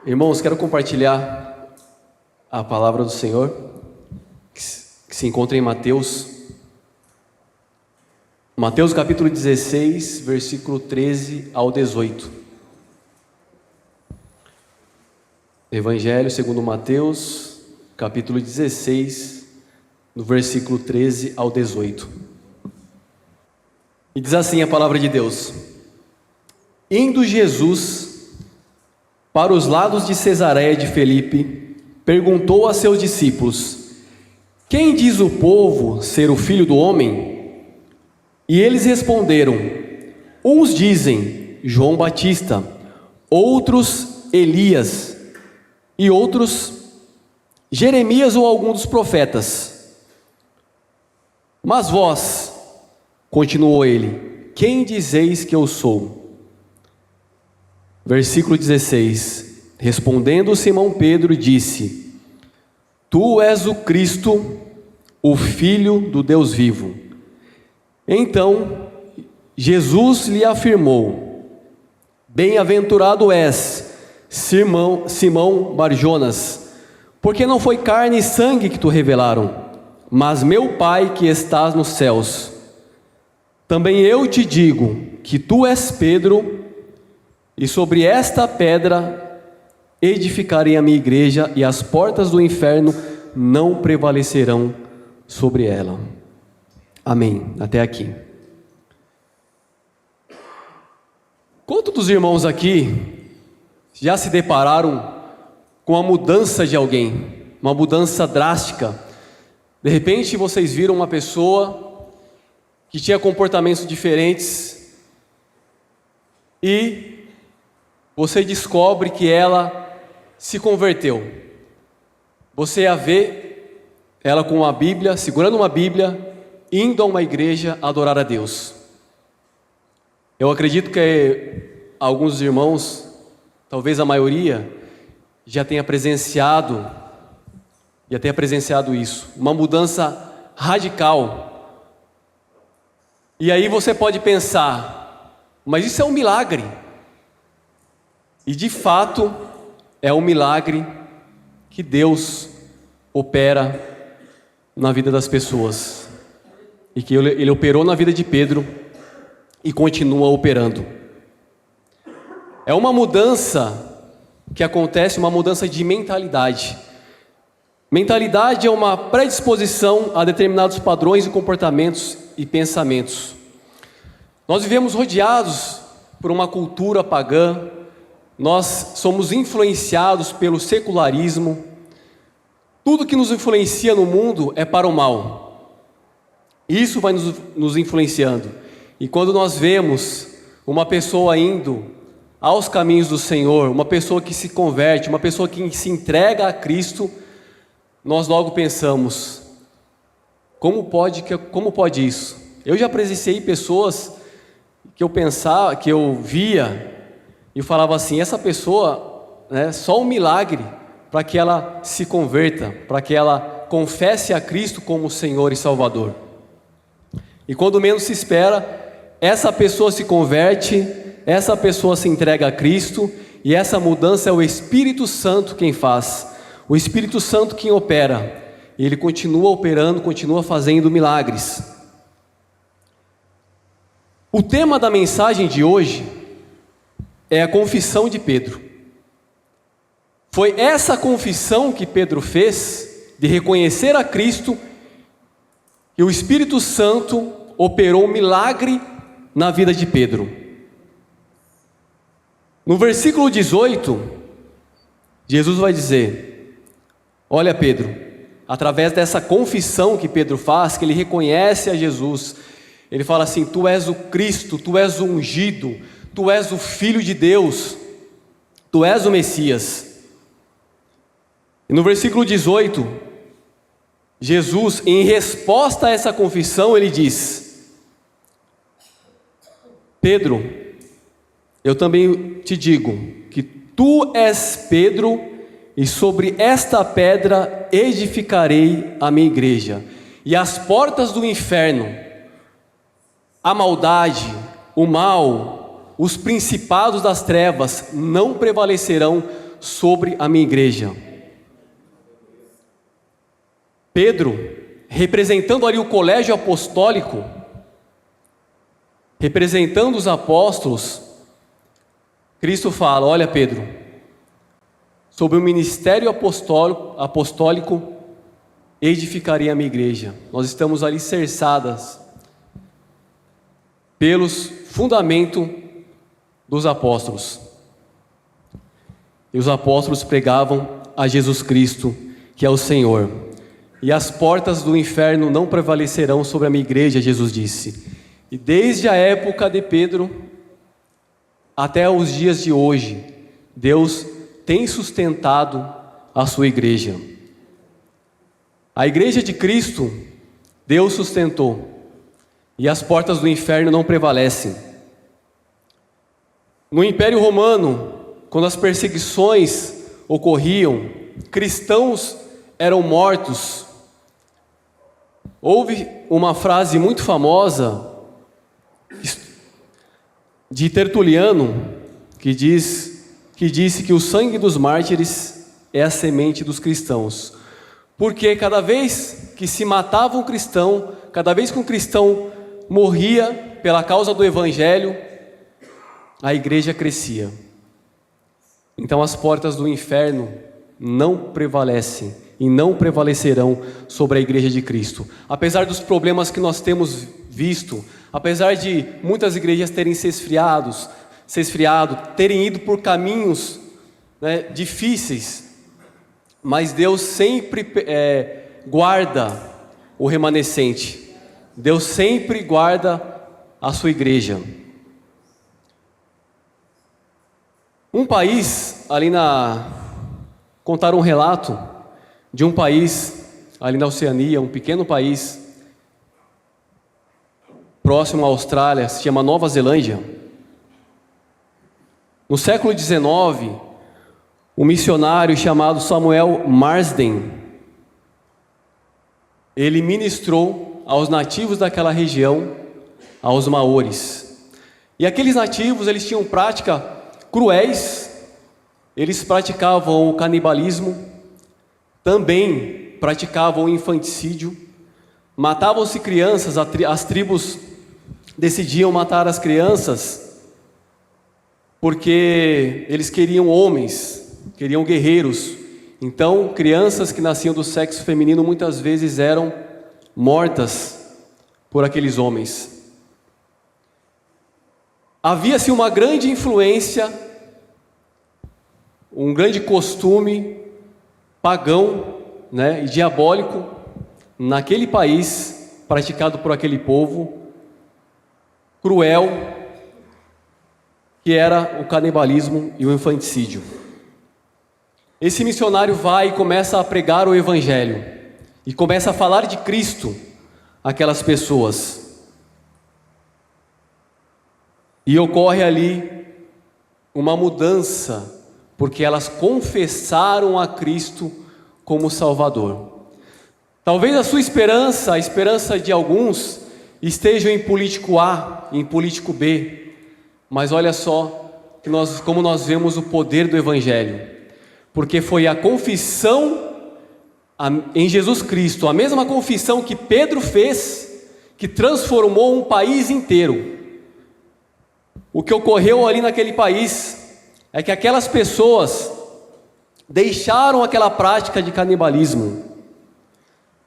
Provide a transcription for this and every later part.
Irmãos, quero compartilhar a palavra do Senhor, que se encontra em Mateus capítulo 16, versículo 13 ao 18. Evangelho segundo Mateus, capítulo 16, no versículo 13 ao 18. E diz assim a palavra de Deus: Indo Jesus para os lados de Cesareia de Filipe, perguntou a seus discípulos: Quem diz o povo ser o Filho do Homem? E eles responderam: Uns dizem João Batista, outros Elias, e outros Jeremias ou algum dos profetas. Mas vós, continuou ele, quem dizeis que eu sou? Versículo 16, respondendo Simão Pedro, disse: Tu és o Cristo, o Filho do Deus vivo. Então Jesus lhe afirmou: Bem-aventurado és, Simão Barjonas, porque não foi carne e sangue que te revelaram, mas meu Pai que estás nos céus. Também eu te digo que tu és Pedro, e sobre esta pedra edificarei a minha igreja, e as portas do inferno não prevalecerão sobre ela. Amém. Até aqui. Quantos dos irmãos aqui já se depararam com a mudança de alguém, uma mudança drástica? De repente vocês viram uma pessoa que tinha comportamentos diferentes e você descobre que ela se converteu. Você a vê, ela com uma Bíblia, segurando uma Bíblia, indo a uma igreja adorar a Deus. Eu acredito que alguns irmãos, talvez a maioria, já tenha presenciado isso, uma mudança radical. E aí você pode pensar, mas isso é um milagre. E de fato, é um milagre que Deus opera na vida das pessoas. E que Ele operou na vida de Pedro e continua operando. É uma mudança que acontece, uma mudança de mentalidade. Mentalidade é uma predisposição a determinados padrões e comportamentos e pensamentos. Nós vivemos rodeados por uma cultura pagã. Nós somos influenciados pelo secularismo. Tudo que nos influencia no mundo é para o mal. Isso vai nos influenciando. E quando nós vemos uma pessoa indo aos caminhos do Senhor, uma pessoa que se converte, uma pessoa que se entrega a Cristo, nós logo pensamos: como pode isso? Eu já presenciei pessoas que eu pensava, que eu via e falava assim: essa pessoa, só um milagre para que ela se converta, para que ela confesse a Cristo como Senhor e Salvador. E quando menos se espera, essa pessoa se converte, essa pessoa se entrega a Cristo, e essa mudança é o Espírito Santo quem faz, o Espírito Santo quem opera, e Ele continua operando, continua fazendo milagres. O tema da mensagem de hoje é a confissão de Pedro. Foi essa confissão que Pedro fez, de reconhecer a Cristo, e o Espírito Santo operou um milagre na vida de Pedro. No versículo 18, Jesus vai dizer: olha, Pedro, através dessa confissão que Pedro faz, que ele reconhece a Jesus, ele fala assim: tu és o Cristo, tu és o ungido, tu és o Filho de Deus, tu és o Messias. E no versículo 18, Jesus, em resposta a essa confissão, ele diz: Pedro, eu também te digo que tu és Pedro, e sobre esta pedra edificarei a minha igreja, e as portas do inferno, a maldade, o mal, os principados das trevas não prevalecerão sobre a minha igreja. Pedro, representando ali o colégio apostólico, representando os apóstolos, Cristo fala: olha, Pedro, sobre o ministério apostólico edificarei a minha igreja. Nós estamos alicerçadas pelos fundamentos dos apóstolos. E os apóstolos pregavam a Jesus Cristo, que é o Senhor. E as portas do inferno não prevalecerão sobre a minha igreja, Jesus disse. E desde a época de Pedro até os dias de hoje, Deus tem sustentado a sua igreja. A igreja de Cristo, Deus sustentou. E as portas do inferno não prevalecem. No Império Romano, quando as perseguições ocorriam, cristãos eram mortos. Houve uma frase muito famosa de Tertuliano que disse que o sangue dos mártires é a semente dos cristãos. Porque cada vez que se matava um cristão, cada vez que um cristão morria pela causa do Evangelho, a igreja crescia. Então as portas do inferno não prevalecem e não prevalecerão sobre a igreja de Cristo. Apesar dos problemas que nós temos visto, apesar de muitas igrejas terem se esfriado, terem ido por caminhos, difíceis, mas Deus sempre guarda o remanescente. Deus sempre guarda a sua igreja. Um país, contaram um relato de um país ali na Oceania, um pequeno país próximo à Austrália, se chama Nova Zelândia. No século XIX, um missionário chamado Samuel Marsden, ele ministrou aos nativos daquela região, aos maores. E aqueles nativos, eles tinham práticas cruéis, eles praticavam o canibalismo, também praticavam o infanticídio, matavam-se crianças, as tribos decidiam matar as crianças porque eles queriam homens, queriam guerreiros. Então, crianças que nasciam do sexo feminino muitas vezes eram mortas por aqueles homens. Havia-se uma grande influência, um grande costume pagão, e diabólico naquele país, praticado por aquele povo cruel, que era o canibalismo e o infanticídio. Esse missionário vai e começa a pregar o Evangelho e começa a falar de Cristo àquelas pessoas. E ocorre ali uma mudança, porque elas confessaram a Cristo como Salvador. Talvez a sua esperança, a esperança de alguns, estejam em político A, em político B, mas olha só como nós vemos o poder do Evangelho, porque foi a confissão em Jesus Cristo, a mesma confissão que Pedro fez, que transformou um país inteiro. O que ocorreu ali naquele país é que aquelas pessoas deixaram aquela prática de canibalismo.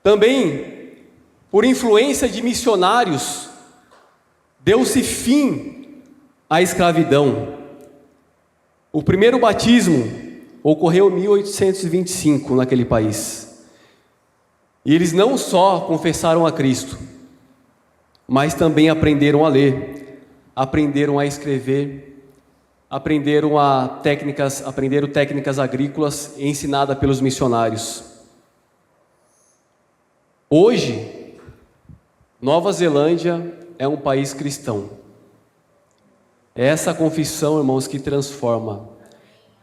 Também, por influência de missionários, deu-se fim à escravidão. O primeiro batismo ocorreu em 1825 naquele país. E eles não só confessaram a Cristo, mas também aprenderam a ler, aprenderam a escrever, aprenderam técnicas agrícolas ensinadas pelos missionários. Hoje, Nova Zelândia é um país cristão. É essa confissão, irmãos, que transforma.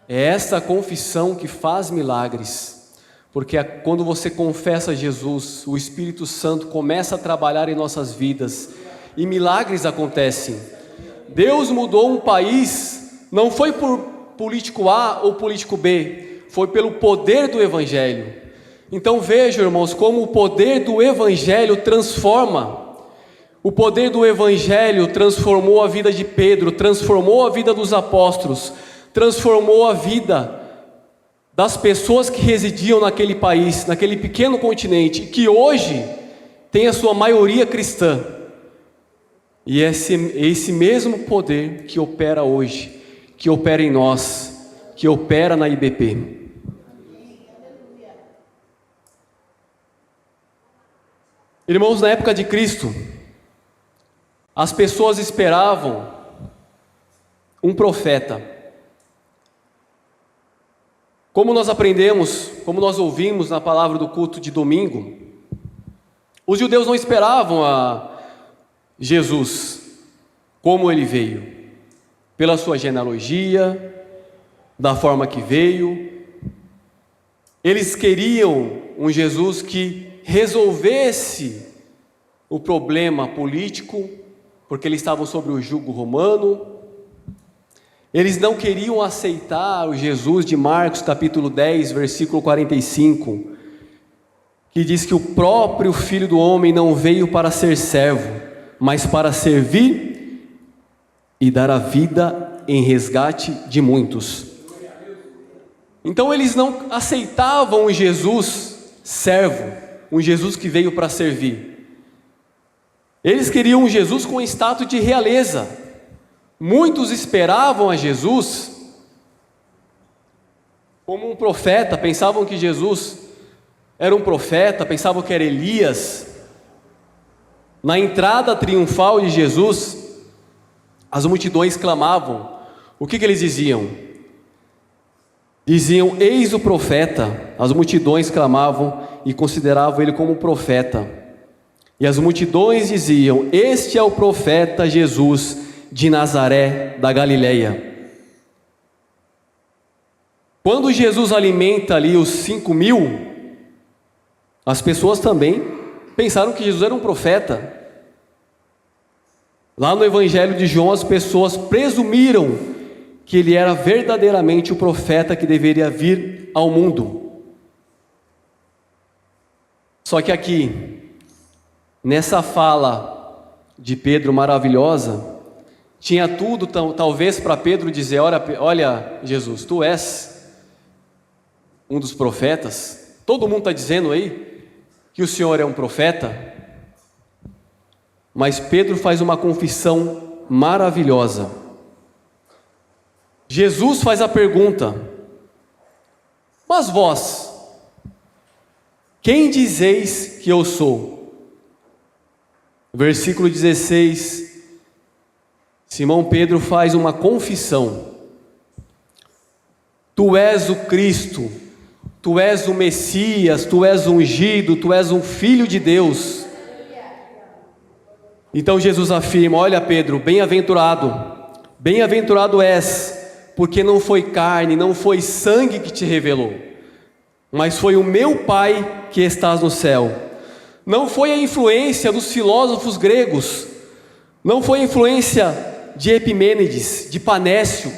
É essa confissão que faz milagres. Porque quando você confessa Jesus, o Espírito Santo começa a trabalhar em nossas vidas e milagres acontecem. Deus mudou um país, não foi por político A ou político B, foi pelo poder do Evangelho. Então vejam, irmãos, como o poder do Evangelho transforma. O poder do Evangelho transformou a vida de Pedro, transformou a vida dos apóstolos, transformou a vida das pessoas que residiam naquele país, naquele pequeno continente, que hoje tem a sua maioria cristã. E é esse mesmo poder que opera hoje, que opera em nós, que opera na IBP. Irmãos, na época de Cristo, as pessoas esperavam um profeta. Como nós aprendemos, como nós ouvimos na palavra do culto de domingo, os judeus não esperavam a Jesus como ele veio, pela sua genealogia, da forma que veio. Eles queriam um Jesus que resolvesse o problema político, porque eles estavam sob o jugo romano. Eles não queriam aceitar o Jesus de Marcos capítulo 10, versículo 45, que diz que o próprio Filho do Homem não veio para ser servo, mas para servir e dar a vida em resgate de muitos. Então eles não aceitavam um Jesus servo, um Jesus que veio para servir. Eles queriam um Jesus com status de realeza. Muitos esperavam a Jesus como um profeta, pensavam que Jesus era um profeta, pensavam que era Elias. Na entrada triunfal de Jesus, as multidões clamavam. O que eles diziam? Diziam: eis o profeta. As multidões clamavam e consideravam ele como profeta. E as multidões diziam: este é o profeta Jesus de Nazaré da Galileia. Quando Jesus alimenta ali os 5.000, as pessoas também pensaram que Jesus era um profeta. Lá no Evangelho de João, as pessoas presumiram que ele era verdadeiramente o profeta que deveria vir ao mundo. Só que aqui, nessa fala de Pedro maravilhosa, tinha tudo, talvez, para Pedro dizer: olha, Jesus, tu és um dos profetas. Todo mundo está dizendo aí que o Senhor é um profeta. Mas Pedro faz uma confissão maravilhosa. Jesus faz a pergunta: mas vós, quem dizeis que eu sou? Versículo 16, Simão Pedro faz uma confissão: tu és o Cristo, tu és o Messias, tu és ungido, tu és um filho de Deus. Então Jesus afirma: olha, Pedro, bem-aventurado és, porque não foi carne, não foi sangue que te revelou, mas foi o meu Pai que estás no céu. Não foi a influência dos filósofos gregos, não foi a influência de Epimênides, de Panécio,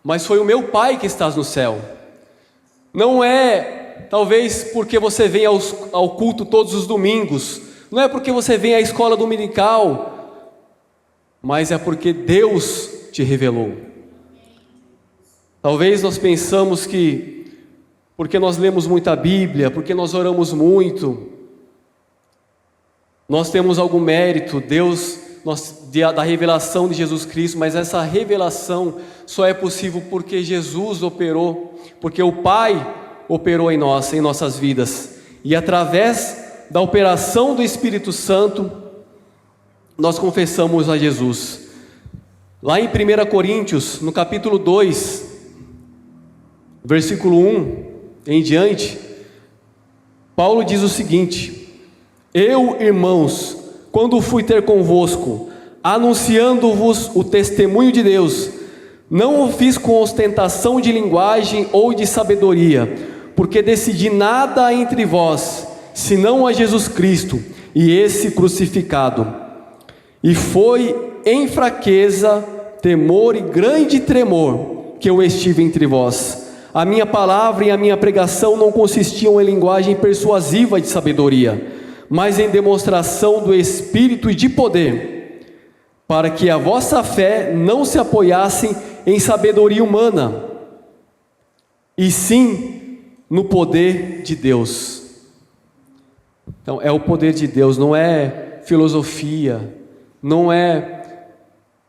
mas foi o meu Pai que estás no céu. Não é talvez porque você vem ao culto todos os domingos, não é porque você vem à escola dominical, mas é porque Deus te revelou. Talvez nós pensamos que porque nós lemos muita Bíblia, porque nós oramos muito, nós temos algum mérito, da revelação de Jesus Cristo, mas essa revelação só é possível porque Jesus operou, porque o Pai operou em nossas vidas, e através da operação do Espírito Santo, nós confessamos a Jesus. Lá em 1 Coríntios, no capítulo 2, versículo 1 em diante, Paulo diz o seguinte: eu, irmãos, quando fui ter convosco, anunciando-vos o testemunho de Deus, não o fiz com ostentação de linguagem ou de sabedoria, porque decidi nada entre vós, senão a Jesus Cristo, e esse crucificado. E foi em fraqueza, temor e grande tremor, que eu estive entre vós. A minha palavra e a minha pregação não consistiam em linguagem persuasiva de sabedoria, mas em demonstração do Espírito e de poder, para que a vossa fé não se apoiasse em sabedoria humana, e sim no poder de Deus. Então, é o poder de Deus, não é filosofia, não é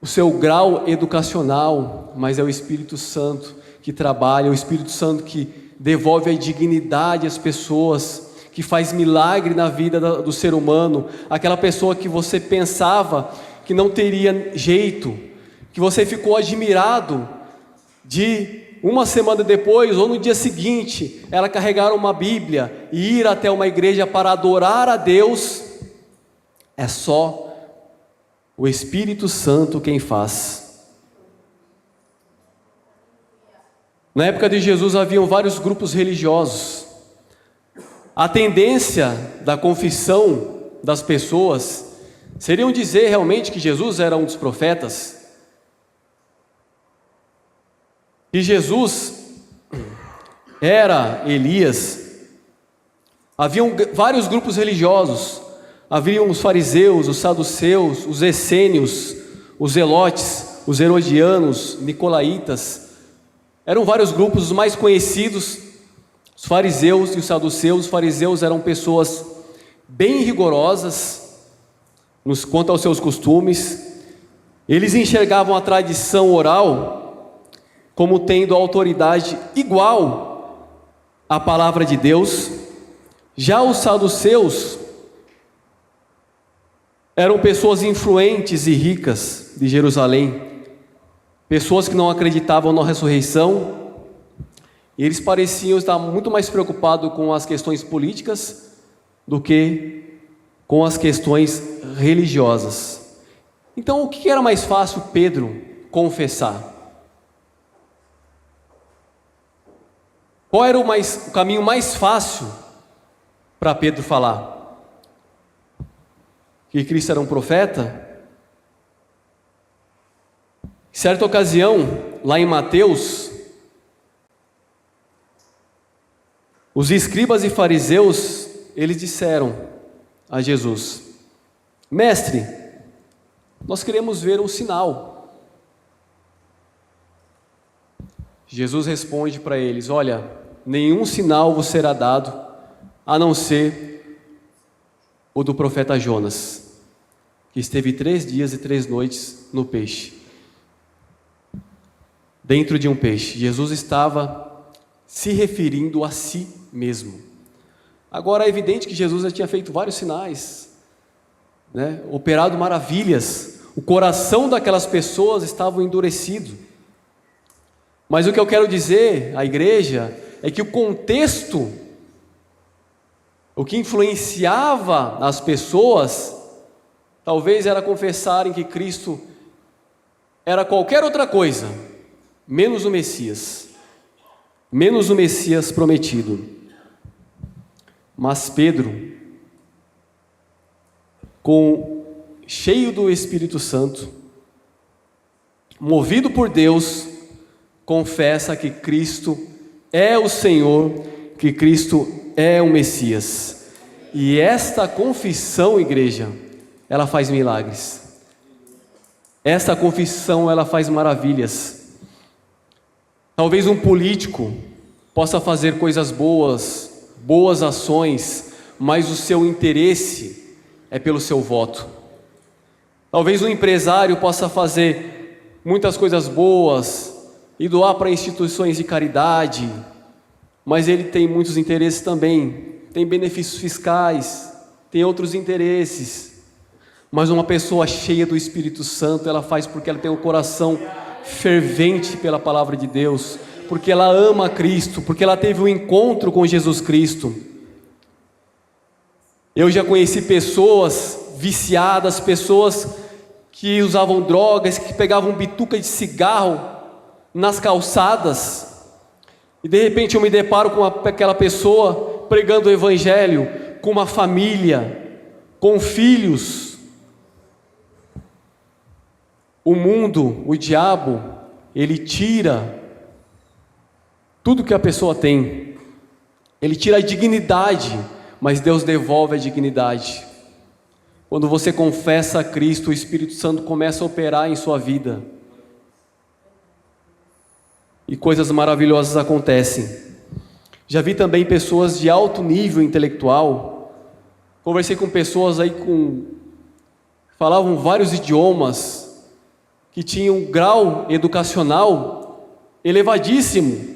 o seu grau educacional, mas é o Espírito Santo que trabalha, é o Espírito Santo que devolve a dignidade às pessoas, que faz milagre na vida do ser humano. Aquela pessoa que você pensava que não teria jeito, que você ficou admirado de uma semana depois ou no dia seguinte ela carregar uma Bíblia e ir até uma igreja para adorar a Deus, é só o Espírito Santo quem faz. Na época de Jesus haviam vários grupos religiosos. A tendência da confissão das pessoas seriam dizer realmente que Jesus era um dos profetas, que Jesus era Elias. Haviam vários grupos religiosos. Haviam os fariseus, os saduceus, os essênios, os zelotes, os herodianos, nicolaítas. Eram vários grupos. Os mais conhecidos, os fariseus e os saduceus. Os fariseus eram pessoas bem rigorosas quanto aos seus costumes. Eles enxergavam a tradição oral como tendo autoridade igual à palavra de Deus. Já os saduceus eram pessoas influentes e ricas de Jerusalém, pessoas que não acreditavam na ressurreição, e eles pareciam estar muito mais preocupados com as questões políticas do que com as questões religiosas. Então, o que era mais fácil Pedro confessar? Qual era o caminho mais fácil para Pedro falar? Que Cristo era um profeta? Em certa ocasião, lá em Mateus, os escribas e fariseus, eles disseram a Jesus: Mestre, nós queremos ver um sinal. Jesus responde para eles: olha, nenhum sinal vos será dado, a não ser o do profeta Jonas, que esteve 3 dias e 3 noites no peixe, dentro de um peixe. Jesus estava se referindo a si mesmo. Agora é evidente que Jesus já tinha feito vários sinais, operado maravilhas. O coração daquelas pessoas estava endurecido. Mas o que eu quero dizer à igreja é que o contexto, o que influenciava as pessoas, talvez era confessarem que Cristo era qualquer outra coisa, menos o Messias prometido. Mas Pedro, cheio do Espírito Santo, movido por Deus, confessa que Cristo é o Senhor, que Cristo é o Messias. E esta confissão, igreja, ela faz milagres. Esta confissão, ela faz maravilhas. Talvez um político possa fazer coisas boas ações, mas o seu interesse é pelo seu voto. Talvez um empresário possa fazer muitas coisas boas e doar para instituições de caridade, mas ele tem muitos interesses também, tem benefícios fiscais, tem outros interesses. Mas uma pessoa cheia do Espírito Santo, ela faz porque ela tem um coração fervente pela palavra de Deus, porque ela ama Cristo, porque ela teve um encontro com Jesus Cristo. Eu já conheci pessoas viciadas, pessoas que usavam drogas, que pegavam bituca de cigarro nas calçadas, e de repente eu me deparo com aquela pessoa pregando o Evangelho, com uma família, com filhos. O mundo, o diabo, ele tira tudo que a pessoa tem. Ele tira a dignidade, mas Deus devolve a dignidade. Quando você confessa a Cristo, o Espírito Santo começa a operar em sua vida. E coisas maravilhosas acontecem. Já vi também pessoas de alto nível intelectual. Conversei com pessoas aí falavam vários idiomas, que tinham um grau educacional elevadíssimo,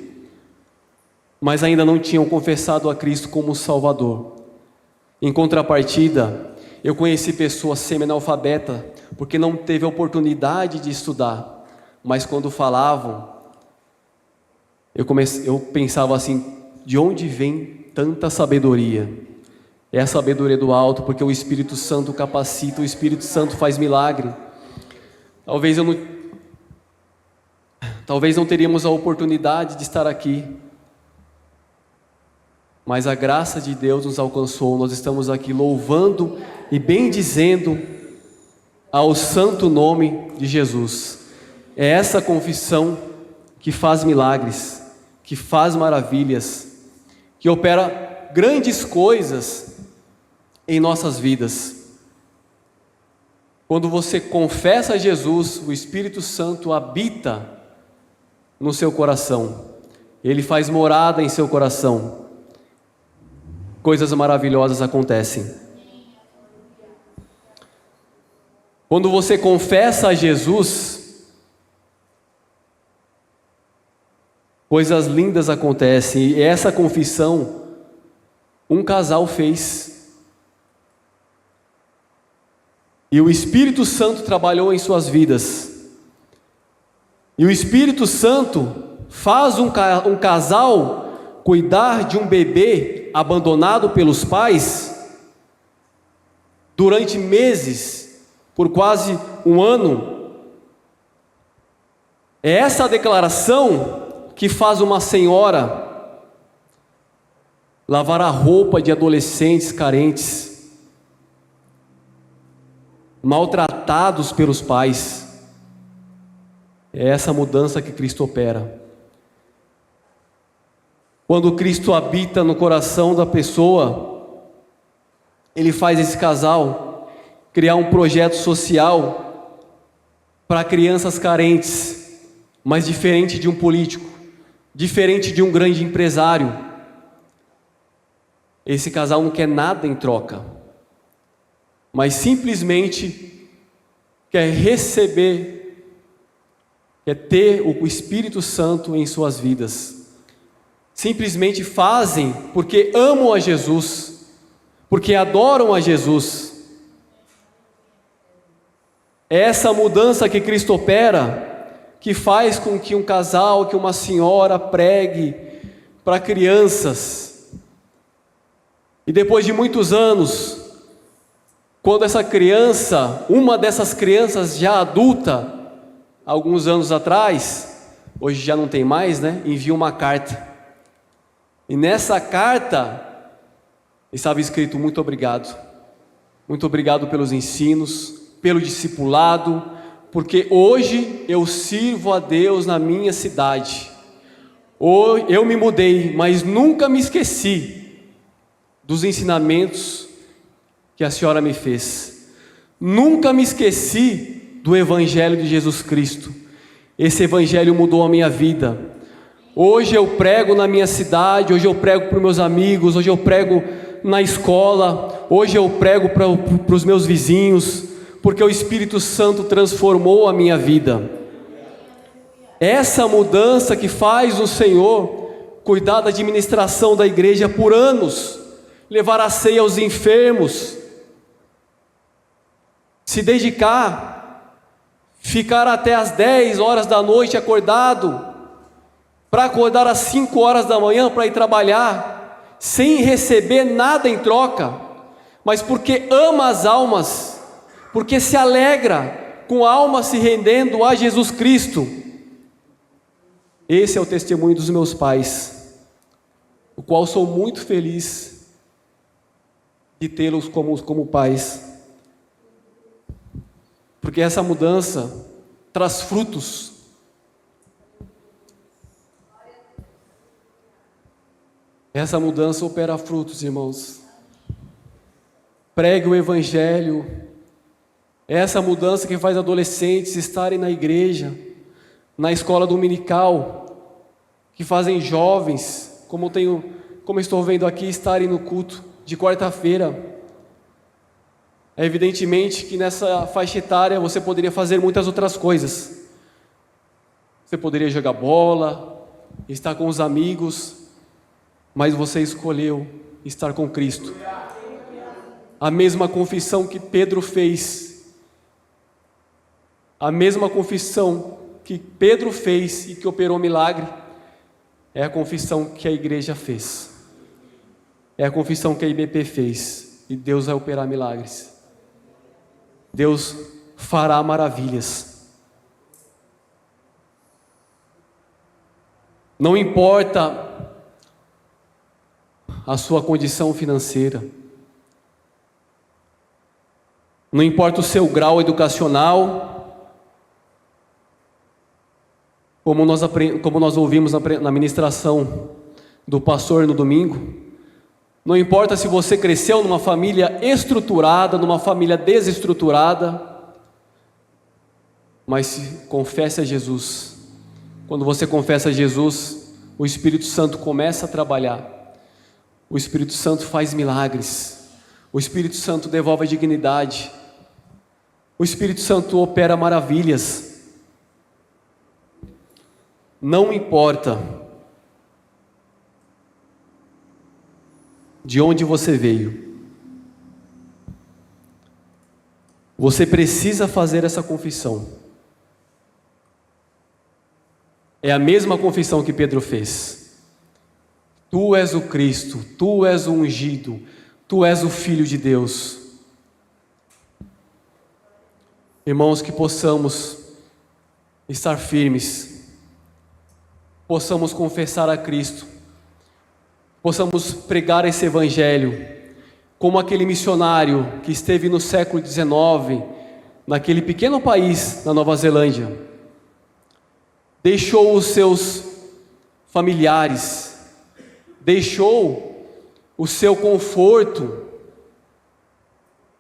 mas ainda não tinham confessado a Cristo como Salvador. Em contrapartida, eu conheci pessoas semi-analfabetas, porque não teve a oportunidade de estudar, mas quando falavam, eu pensava assim, de onde vem tanta sabedoria? É a sabedoria do alto, porque o Espírito Santo capacita, o Espírito Santo faz milagre. Talvez não teríamos a oportunidade de estar aqui, mas a graça de Deus nos alcançou. Nós estamos aqui louvando e bendizendo ao santo nome de Jesus. É essa confissão que faz milagres, que faz maravilhas, que opera grandes coisas em nossas vidas. Quando você confessa a Jesus, o Espírito Santo habita no seu coração. Ele faz morada em seu coração. Coisas maravilhosas acontecem. Quando você confessa a Jesus, coisas lindas acontecem. E essa confissão, um casal fez. E o Espírito Santo trabalhou em suas vidas. E o Espírito Santo faz um casal cuidar de um bebê abandonado pelos pais durante meses, por quase um ano. É essa declaração que faz uma senhora lavar a roupa de adolescentes carentes, maltratados pelos pais. É essa mudança que Cristo opera. Quando Cristo habita no coração da pessoa, Ele faz esse casal criar um projeto social para crianças carentes, mas diferente de um político, diferente de um grande empresário. Esse casal não quer nada em troca, mas simplesmente quer receber, quer ter o Espírito Santo em suas vidas. Simplesmente fazem porque amam a Jesus, porque adoram a Jesus. É essa mudança que Cristo opera, que faz com que um casal, que uma senhora pregue para crianças. E depois de muitos anos, quando essa criança, uma dessas crianças já adulta, alguns anos atrás, hoje já não tem mais, né? Envia uma carta. E nessa carta estava escrito: muito obrigado pelos ensinos, pelo discipulado, porque hoje eu sirvo a Deus na minha cidade. Eu me mudei, mas nunca me esqueci dos ensinamentos que a senhora me fez. Nunca me esqueci do Evangelho de Jesus Cristo. Esse Evangelho mudou a minha vida. Hoje eu prego na minha cidade, hoje eu prego para os meus amigos, hoje eu prego na escola, hoje eu prego para os meus vizinhos, porque o Espírito Santo transformou a minha vida. Essa mudança que faz o Senhor cuidar da administração da igreja por anos, levar a ceia aos enfermos, se dedicar, ficar até as 10 horas da noite acordado, para acordar às 5 horas da manhã para ir trabalhar, sem receber nada em troca, mas porque ama as almas, porque se alegra com a alma se rendendo a Jesus Cristo. Esse é o testemunho dos meus pais, o qual sou muito feliz de tê-los como pais, porque essa mudança traz frutos. Essa mudança opera frutos, irmãos. Pregue o Evangelho. Essa mudança que faz adolescentes estarem na igreja, na escola dominical, que fazem jovens, como estou vendo aqui, estarem no culto de quarta-feira. É evidentemente que nessa faixa etária você poderia fazer muitas outras coisas. Você poderia jogar bola, estar com os amigos, mas você escolheu estar com Cristo. A mesma confissão que Pedro fez, a mesma confissão que Pedro fez e que operou milagre, é a confissão que a igreja fez. É a confissão que a IBP fez. E Deus vai operar milagres. Deus fará maravilhas. Não importa a sua condição financeira, não importa o seu grau educacional, como nós ouvimos na ministração do pastor no domingo, não importa se você cresceu numa família estruturada, numa família desestruturada, mas confesse a Jesus. Quando você confessa a Jesus, o Espírito Santo começa a trabalhar. O Espírito Santo faz milagres. O Espírito Santo devolve a dignidade. O Espírito Santo opera maravilhas. Não importa de onde você veio, você precisa fazer essa confissão. É a mesma confissão que Pedro fez. Tu és o Cristo, tu és o ungido, tu és o Filho de Deus. Irmãos, que possamos estar firmes, possamos confessar a Cristo, possamos pregar esse Evangelho, como aquele missionário que esteve no século XIX, naquele pequeno país, na Nova Zelândia, deixou os seus familiares, deixou o seu conforto,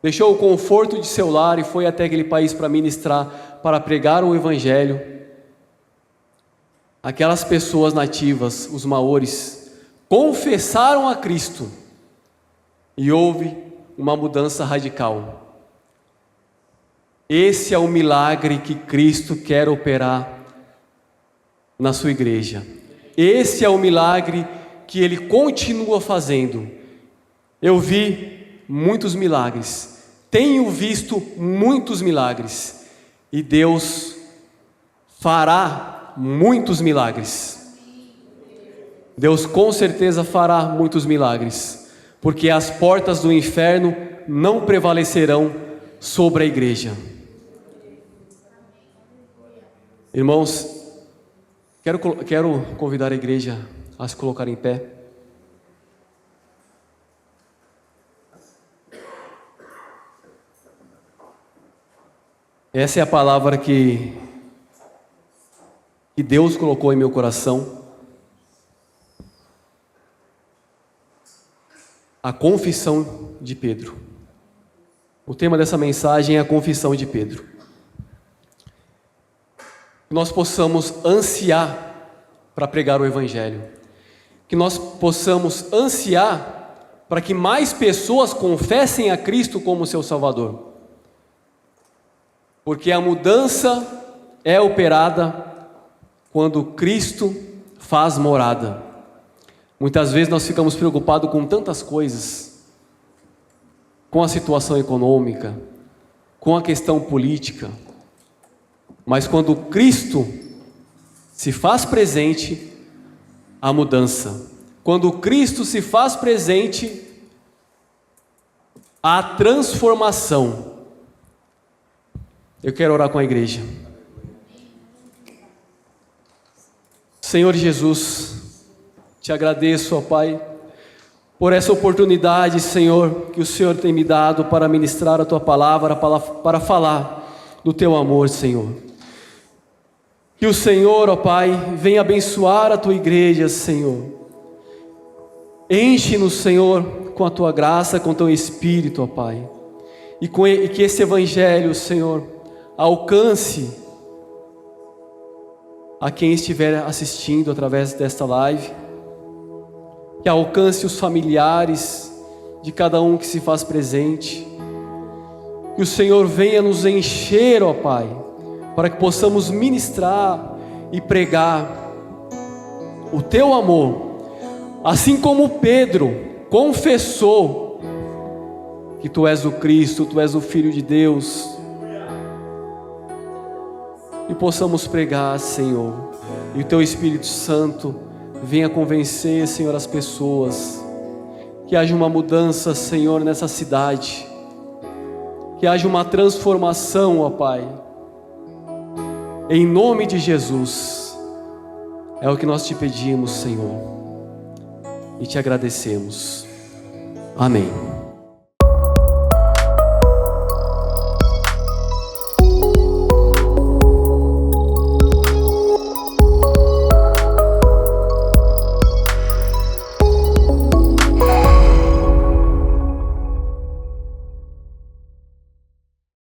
deixou o conforto de seu lar e foi até aquele país para ministrar, para pregar o Evangelho. Aquelas pessoas nativas, os maores, confessaram a Cristo e houve uma mudança radical. Esse é o milagre que Cristo quer operar na sua igreja. Esse é o milagre que Ele continua fazendo. Eu vi muitos milagres, tenho visto muitos milagres, e Deus fará muitos milagres. Deus com certeza fará muitos milagres, porque as portas do inferno não prevalecerão sobre a igreja. Irmãos, quero convidar a igreja a se colocar em pé. Essa é a palavra que Deus colocou em meu coração. A confissão de Pedro. O tema dessa mensagem é a confissão de Pedro. Que nós possamos ansiar para pregar o Evangelho. Que nós possamos ansiar para que mais pessoas confessem a Cristo como seu Salvador. Porque a mudança é operada quando Cristo faz morada. Muitas vezes nós ficamos preocupados com tantas coisas, com a situação econômica, com a questão política, mas quando Cristo se faz presente, há mudança. Quando Cristo se faz presente, há transformação. Eu quero orar com a igreja. Senhor Jesus, te agradeço, ó Pai, por essa oportunidade, Senhor, que o Senhor tem me dado para ministrar a Tua palavra, para falar do Teu amor, Senhor. Que o Senhor, ó Pai, venha abençoar a Tua igreja, Senhor. Enche-nos, Senhor, com a Tua graça, com o Teu Espírito, ó Pai. E que esse Evangelho, Senhor, alcance a quem estiver assistindo através desta live. Que alcance os familiares de cada um que se faz presente. Que o Senhor venha nos encher, ó Pai, para que possamos ministrar e pregar o Teu amor. Assim como Pedro confessou que Tu és o Cristo, Tu és o Filho de Deus. E possamos pregar, Senhor, e o Teu Espírito Santo venha convencer, Senhor, as pessoas. Que haja uma mudança, Senhor, nessa cidade. Que haja uma transformação, ó Pai. Em nome de Jesus. É o que nós te pedimos, Senhor. E te agradecemos. Amém.